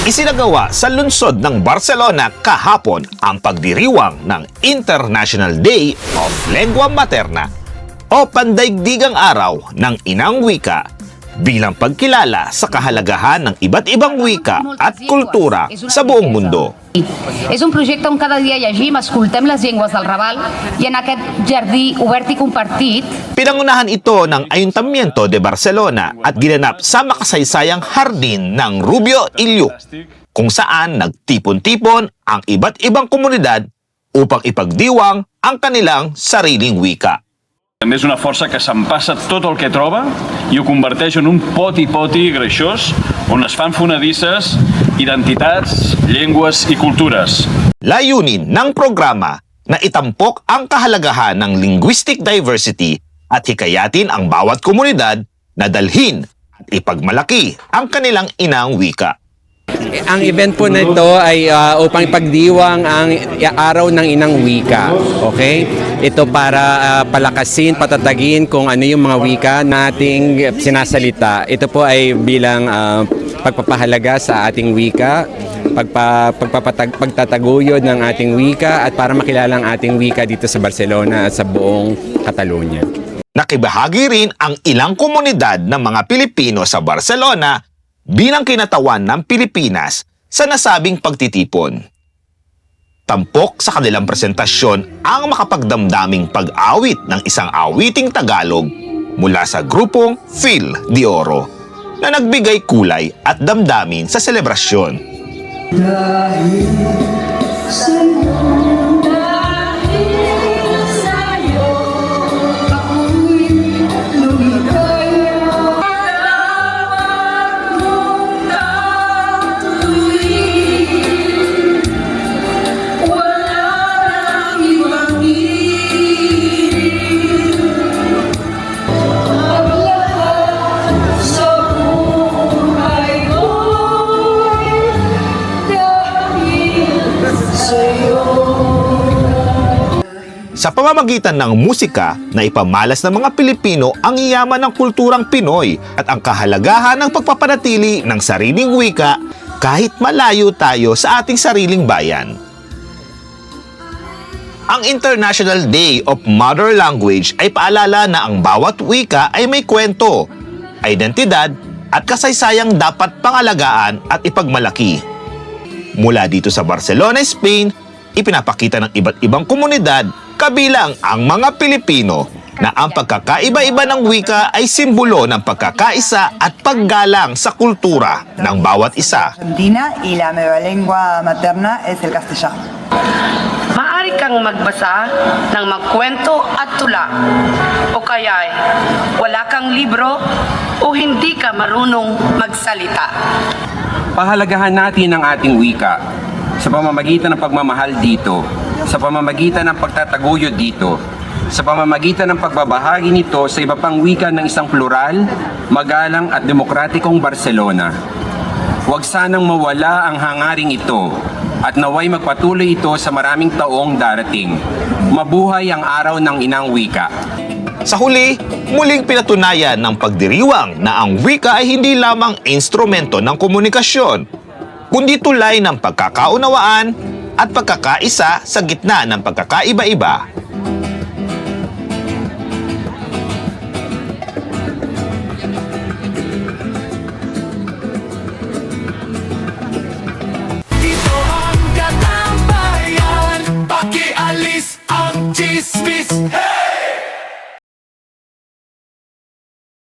Isinagawa sa lungsod ng Barcelona kahapon ang pagdiriwang ng International Day of Lengua Materna o Pandaigdigang Araw ng Inang Wika bilang pagkilala sa kahalagahan ng iba't ibang wika at kultura sa buong mundo. És un projecte on cada dia llegim, escoltem les llengües del Raval i en aquest jardí obert i compartit. Pinangunahan ito ng Ayuntamiento de Barcelona at ginanap sa makasaysayang hardin ng Rubio Illuc, kung saan nagtipon-tipon ang iba't ibang komunidad upang ipagdiwang ang kanilang sariling wika. També és una força que s'empassa tot el que troba i ho converteix en un poti-poti greixós on es fan fonedisses identitats, llengües i cultures. Layunin ng programa na itampok ang kahalagahan ng linguistic diversity at hikayatin ang bawat komunidad na dalhin at ipagmalaki ang kanilang inang wika. Ang event po na ito ay upang ipagdiwang ang araw ng inang wika. Okay? Ito para palakasin, patatagin kung ano yung mga wika nating sinasalita. Ito po ay bilang pagpapahalaga sa ating wika, pagtataguyod ng ating wika at para makilala ang ating wika dito sa Barcelona at sa buong Catalonia. Nakibahagi rin ang ilang komunidad ng mga Pilipino sa Barcelona bilang kinatawan ng Pilipinas sa nasabing pagtitipon. Tampok sa kanilang presentasyon ang makapagdamdaming pag-awit ng isang awiting Tagalog mula sa grupong Phil de Oro na nagbigay kulay at damdamin sa selebrasyon. Dahil sa'yo, ako'y lumigaya. Salamat mong natuloy. Wala nang ibang hiling. Ang lahat sa buhay ko'y dahil sa'yo. Sa pamamagitan ng musika na ipamalas ng mga Pilipino ang yaman ng kulturang Pinoy at ang kahalagahan ng pagpapanatili ng sariling wika kahit malayo tayo sa ating sariling bayan. Ang International Day of Mother Language ay paalala na ang bawat wika ay may kwento, identidad at kasaysayang dapat pangalagaan at ipagmalaki. Mula dito sa Barcelona, Spain, ipinapakita ng iba't ibang komunidad kabilang ang mga Pilipino na ang pagkakaiba-iba ng wika ay simbolo ng pagkakaisa at paggalang sa kultura ng bawat isa. Argentina y la meva lengua materna es el castellano. Maaari kang magbasa ng mga kwento at tula o kaya'y wala kang libro o hindi ka marunong magsalita. Pahalagahan natin ang ating wika sa pamamagitan ng pagmamahal dito, sa pamamagitan ng pagtataguyod dito, sa pamamagitan ng pagbabahagi nito sa iba pang wika ng isang plural, magalang at demokratikong Barcelona. Huwag sanang mawala ang hangaring ito at naway magpatuloy ito sa maraming taong darating. Mabuhay ang araw ng inang wika. Sa huli, muling pinatunayan ng pagdiriwang na ang wika ay hindi lamang instrumento ng komunikasyon, kundi tulay ng pagkakaunawaan at pagkakaisa sa gitna ng pagkakaiba-iba. Ito ang Katambayan, pakialis ang chismis.